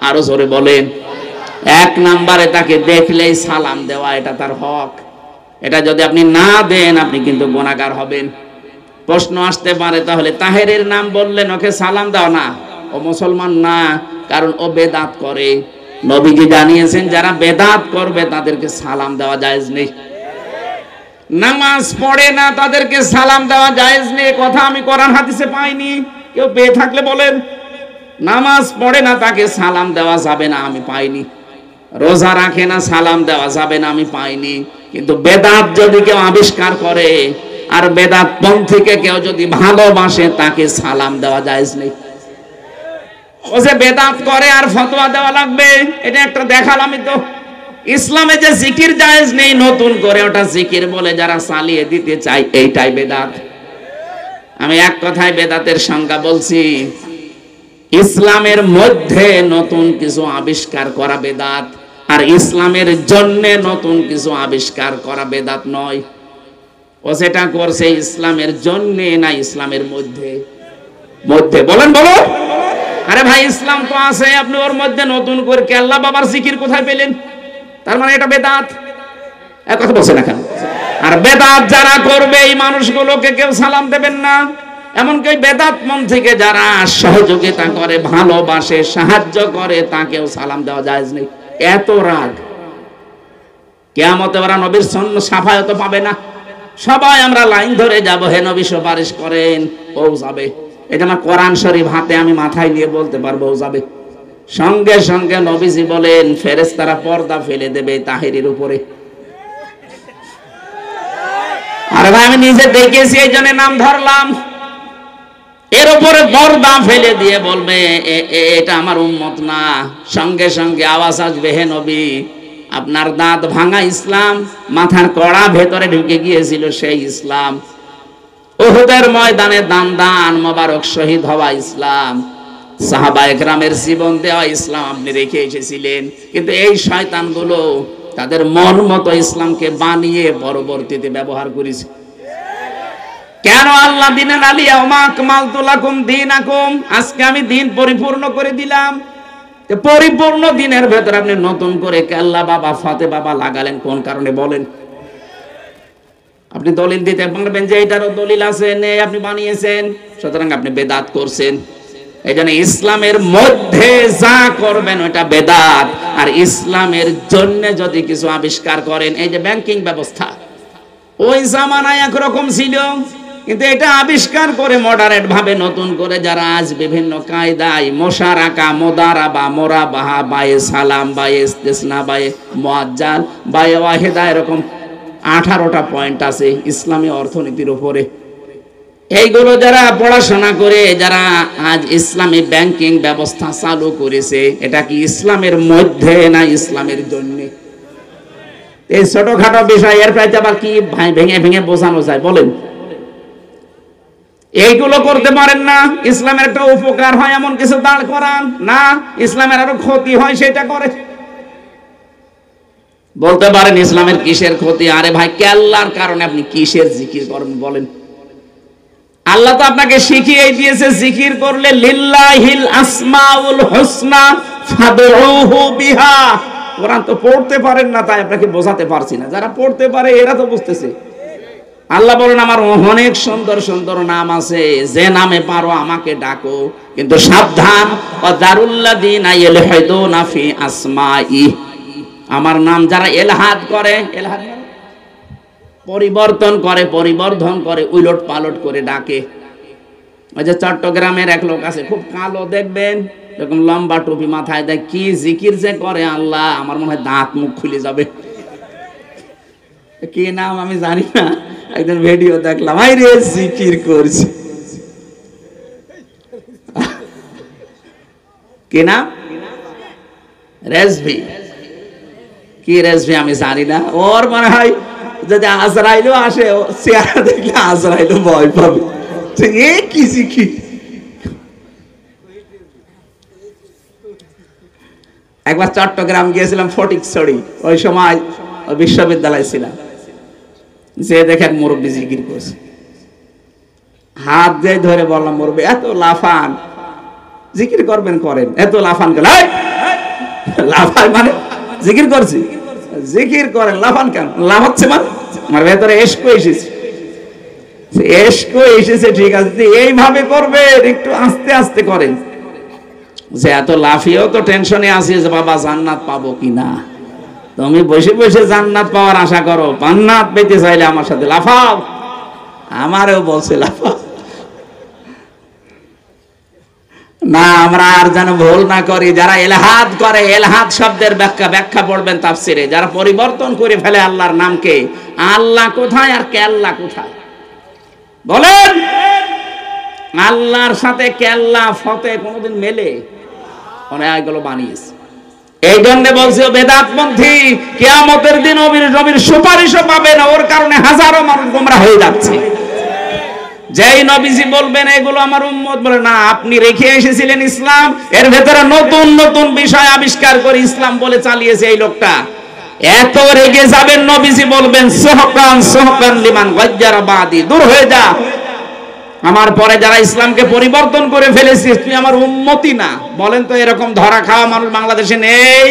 আরো জোরে বলেন। এক নম্বরে তাকে দেখলেই সালাম দেওয়া, এটা তার হক। এটা যদি আপনি না দেন আপনি কিন্তু গুনাহগার হবেন। প্রশ্ন আসতে পারে, তাহলে তাহেরের নাম বললেন ওকে সালাম দাও না, ও মুসলমান না, কারণ ও বেদাত করে। নবীজি জানিয়েছেন যারা বেদাত করবে তাদেরকে সালাম দেওয়া জায়েজ নেই। নামাজ পড়ে না তাদেরকে সালাম দেওয়া জায়েজ নেই, কথা আমি কোরআন হাদিসে পাইনি, কেউ পেয়ে থাকলে বলেন। নামাজ পড়ে না তাকে সালাম দেওয়া যাবে না, আমি পাইনি। রোজা রাখে না সালাম দেওয়া যাবে না, আমি পাইনি। কিন্তু বেদাত যদি কেউ আবিষ্কার করে আর বেদাত পন্থীকে কেউ যদি ভালোবাসে তাকে সালাম দেওয়া জায়েজ নেই। ও যে বেদাত করে আর ফতোয়া দেওয়া লাগবে, এটা একটা দেখালামই তো। ইসলামে যে জিকির জায়েজ নেই, নতুন করে ওটা জিকির বলে যারা চালিয়ে দিতে চায়, এইটাই বেদাত। আমি এক কথায় বেদাতের সংজ্ঞা বলছি, ইসলামের মধ্যে নতুন কিছু আবিষ্কার করা বেদাত, আর ইসলামের জন্য নতুন কিছু আবিষ্কার করা বেদাত নয়। ও সেটা করছে ইসলামের জন্য না ইসলামের মধ্যে? মধ্যে। বলেন বলো। আরে ভাই ইসলাম তো আছে, আপনি ওর মধ্যে নতুন করে আল্লাহ বাবার জিকির কোথায় পেলেন? তার মানে এটা বেদাত। এক কথা বলছে না কেন? আর বেদাত যারা করবে এই মানুষগুলোকে কেউ সালাম দেবেন না। এমনকি বেদাত মন থেকে যারা সহযোগিতা করে, ভালোবাসে, সাহায্য করে, তাকেও সালাম দেওয়া জায়েজ নেই। এত রাগ, কিয়ামতে ওরা নবীর সাফায়াত পাবে না। সবাই আমরা লাইন ধরে যাব, হে নবী সুপারিশ করেন, ও যাবে। এটা আমার কোরআন শরীফ হাতে আমি মাথায় নিয়ে বলতে পারবো, ও যাবে। সঙ্গে সঙ্গে নবীজি বলেন ফেরেশতারা পর্দা ফেলে দেবে তাহেরের উপরে। আরে ভাই আমি নিজে দেখেছি, এই জন্য নাম ধরলাম। এর উপরে পর্দা ফেলে দিয়ে বলবে এটা আমার উম্মত না। সঙ্গে সঙ্গে আওয়াজ আসবে, হে নবী আপনার দাঁত ভাঙা ইসলাম, মাথার কড়া ভেতরে ঢুকে গিয়েছিল সেই ইসলাম, উহুদের ময়দানে দান মোবারক শহীদ হওয়া ইসলাম, সাহাবায়ে কেরামের জীবন দেওয়া ইসলাম আপনি রেখে এসেছিলেন। কিন্তু এই শয়তানগুলো তাদের মন মতো ইসলামকে বানিয়ে পরবর্তীতে ব্যবহার করেছে। কেন আল্লাহ দিনের আলিয়া ওমা আকমালতু লাকুম দীনাকুম, আজকে আমি দিন পরিপূর্ণ করে দিলাম। পরিপূর্ণ দিনের ভেতর আপনি নতুন করে কেল্লা বাবা ফাতে বাবা লাগালেন কোন কারণে বলেন? আপনি দলিল দিতে পারবেন যে এটারও দলিল আছে, নেই, আপনি বানিয়েছেন, সুতরাং আপনি বেদাত করছেন। এই জন্য ইসলামের মধ্যে যা করবেন ওটা বেদাত। আর ইসলামের জন্য যদি কিছু আবিষ্কার করেন, এই যে ব্যাংকিং ব্যবস্থা ওই জামানায় একরকম ছিল, কিন্তু এটা আবিষ্কার করে মডারেট ভাবে নতুন করে যারা আজ বিভিন্ন কায়দায় মোশারাকা, মোদারাবা, মোরাবাহা, বায়ে সালাম, বায়ে ইস্তেসনা, বায়ে মুআজ্জাল, বায়ে ওয়াহিদা, এরকম 18টা পয়েন্ট আছে ইসলামী অর্থনীতির উপরে। এইগুলো যারা পড়াশোনা করে যারা আজ ইসলামী ব্যাংকিং ব্যবস্থা চালু করেছে, এটা কি ইসলামের মধ্যে না ইসলামের জন্য? এই ছোটখাটো বিষয় এর প্রায় আবার কি ভেঙে ভেঙে বোঝানো যায় বলেন? এইগুলো করতে পারেন না। ইসলামের একটা উপকার হয় এমন কিছু দাঁড় করান না, ইসলামের আরো ক্ষতি হয় সেটা করে। বলতে পারেন ইসলামের কিসের ক্ষতি? আরে ভাই আল্লাহর কারণে আপনি কিসের জিকির করবেন বলেন? আল্লাহ তো আপনাকে শিখিয়ে দিয়েছে জিকির করলে লিল্লাহিল আসমাউল হুসনা ফাদউহু বিহা। কোরআন তো পড়তে পারেন না, তাই আপনাকে বোঝাতে পারছি না। যারা পড়তে পারে এরা তো বুঝতেছে। আল্লাহ বলেন আমার অনেক সুন্দর সুন্দর নাম আছে, যে নামে পারো আমাকে ডাকো, কিন্তু সাবধান, ওয়াদারুল্লাযিনা ইলহাদুনা ফি আসমাই, আমার নাম যারা এলহাদ করে, এলহাদ পরিবর্তন করে, পরিবর্ধন করে, উলট পালট করে ডাকে। ওই যে চট্টগ্রামের এক লোক আছে খুব কালো, দেখবেন এরকম লম্বা টুপি মাথায় দেয়, কি জিকির যে করে আল্লাহ, আমার মনে হয় দাঁত মুখ খুলে যাবে। কি নাম আমি জানি না, একদিন ভিডিও দেখলাম, আই রে জিকির করছে। কি নাম? রেজভি। কি রেজভি আমি জানি না। ওর মনে হয় যদি আজরাইলও আসে, চেহারা দেখলে আজরাইলও ভয় পাবে। এ কি জিকির? একবার চট্টগ্রাম গিয়েছিলাম ফটিকছড়ি, ওই সময় বিশ্ববিদ্যালয় ছিলাম, যে দেখেন মুরব্বী জিকির করছে, হাত দিয়ে ধরে বললাম মুরব্বী এত লাফান, জিকির করবেন করেন, এত লাফান গেল লাফায় মানে জিকির করছি, জিকির করেন, লাফান কেন? লাফাচ্ছে মানে আমার ভেতরে এসকো এসেছে, এসকো এসেছে, ঠিক আছে, এইভাবে করবেন, একটু আস্তে আস্তে করেন। যে এত লাফিয়েও তো টেনশনে আছি যে বাবা জান্নাত পাবো কিনা। তুমি বসে বসে জান্নাত পাওয়ার আশা করো, জান্নাত পেতে চাইলে আমার সাথে লাফাও। আমারও বলছে লাফাও না, আমরা আর যেন ভুল না করি। যারা ইলহাদ করে, ইলহাদ শব্দের ব্যাখ্যা পড়বেন তাফসিরে, যারা পরিবর্তন করে ফেলে আল্লাহর নামকে, আল্লাহ কোথায় আর কেল্লা কোথায় বলেন? আল্লাহর সাথে কেল্লা ফতে কোনোদিন মেলে? এগুলো বানিয়েছে। এই জন্য বলছে বেদাতপন্থী কিয়ামতের দিন নবীর সুপারিশও পাবে না, ওর কারণে হাজারো মানুষ গোমরা হয়ে যাচ্ছে। যেই নবীজি বলবেন এগুলো আমার উম্মত, বলে না, আপনি রেখে এসেছিলেন ইসলাম, এর ভেতরে নতুন নতুন বিষয় আবিষ্কার করে ইসলাম বলে চালিয়েছে এই লোকটা। এত রেগে যাবেন, নবীজি বলবেন সুহকান সুহকান লিমান গায়্যারা বাদি, দূর হয়ে যা, আমার পরে যারা ইসলামকে পরিবর্তন করে ফেলেছে তুই আমার উম্মতি না। বলেন তো, এরকম ধরা খাওয়া মানুষ বাংলাদেশে নেই?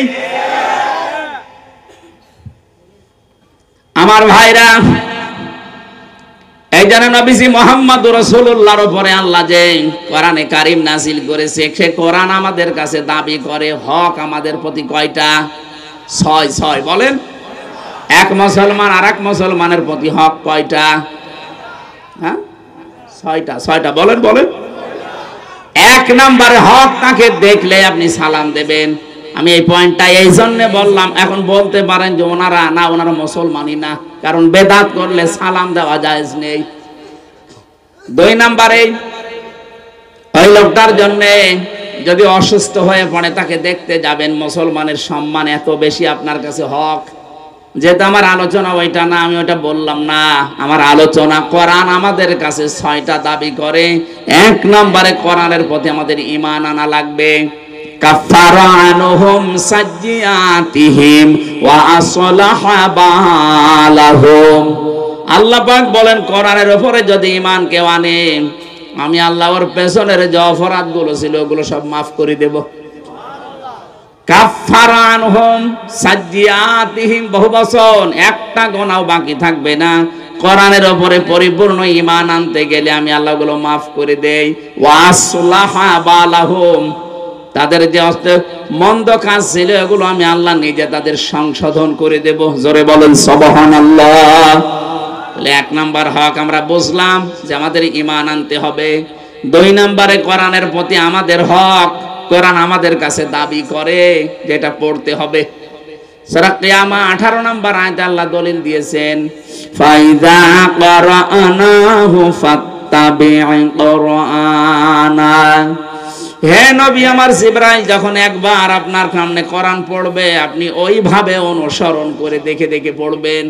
আমার ভাইরা, এই জন্য নবীজি মুহাম্মদুর রাসূলুল্লাহর উপরে আল্লাহ যে কোরআনে কারীম নাযিল করেছে, সে কোরআন আমাদের কাছে দাবি করে হক আমাদের প্রতি কয়টা? 6 বলেন। এক মুসলমান আর এক মুসলমানের প্রতি হক কয়টা? হ্যাঁ, 6টা। বলেন বলেন। এক নম্বরে হক, তাকে দেখলে আপনি সালাম দেবেন। আমি এই পয়েন্টটা এই জন্য বললাম, এখন বলতে পারেন যে ওনারা মুসলমানই না, কারণ বেদাত করলে সালাম দেওয়া জায়েজ নেই। 2 নম্বরে, ওই লোকটার জন্য যদি অসুস্থ হয়ে পড়ে তাকে দেখতে যাবেন, মুসলমানের সম্মান এত বেশি আপনার কাছে হক। যেহেতু আমার আলোচনা ওইটা না, আমি ওইটা বললাম না। আমার আলোচনা কোরআন আমাদের কাছে 6টা দাবি করে। 1 নম্বরে কোরআনের প্রতি আমাদের ঈমান আনা লাগবে। কাফারা আনহুম সাজ্জিয়াতিহিম ওয়া আসলাহা বালাহুম। আল্লাহ পাক বলেন কোরআনের উপরে যদি ঈমান কেউ আনে, আমি আল্লাহ ওর পেছনের যে অপরাধগুলো ছিল ওগুলো সব মাফ করে দেব। কাফারা আনহুম সাজ্জিয়াতিহিম, বহুবচন, একটা গোনাও বাকি থাকবে না। কোরআনের উপরে পরিপূর্ণ ঈমান আনতে গেলে আমি আল্লাহ ওগুলো মাফ করে দেই। ওয়া আসলাহা বালাহুম, তাদের যে মন্দ কাজ ছিল এগুলো আমি আল্লাহ নিজে তাদের সংশোধন করে দেব। জোরে বলেন সুবহানাল্লাহ। তাহলে 1 নাম্বার হক আমরা বুঝলাম যে আমাদের ঈমান আনতে হবে। 2 নম্বরে কোরআনের প্রতি আমাদের হক, কোরআন আমাদের কাছে দাবি করে যেটা পড়তে হবে। সূরা কিয়ামা 18 নম্বর আয়াতে আল্লাহ দলিল দিয়েছেন, ফাইযা ক্বারানাহু ফাত্তাবি' কুরআনা। হে নবী আমার জিবরাইল যখন একবার আপনার সামনে কোরআন পড়বে, আপনি ওইভাবে অনুসরণ করে দেখে দেখে পড়বেন।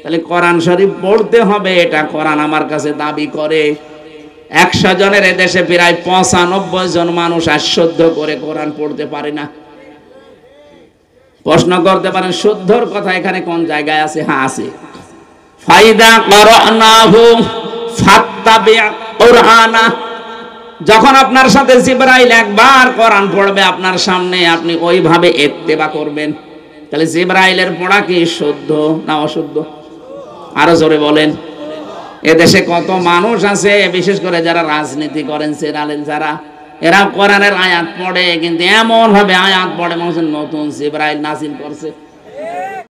তাহলে কোরআন শরীফ পড়তে হবে, এটা কোরআন আমার কাছে দাবি করে। 100 জনের এদেশে প্রায় 95 জন মানুষ শুদ্ধ করে কোরআন পড়তে পারে না। প্রশ্ন করতে পারেন শুদ্ধর কথা এখানে কোন জায়গায় আছে? হ্যাঁ আছে। ফাইদা ক্বারানাহু ফাত্তাবি' কুরআনা, যখন আপনার সাথে জিবরাইল একবার কোরআন পড়বে আপনার সামনে, আপনি ওইভাবে ইত্তেবা করবেন। তাহলে জিবরাইলের পড়া কি শুদ্ধ না অশুদ্ধ? আরো জোরে বলেন। এদেশে কত মানুষ আছে, বিশেষ করে যারা রাজনীতি করেন, সেরালেন যারা, এরা কোরআনের আয়াত পড়ে, কিন্তু এমন ভাবে আয়াত পড়ে মনে হচ্ছে নতুন জিবরাইল নাযিল করছে।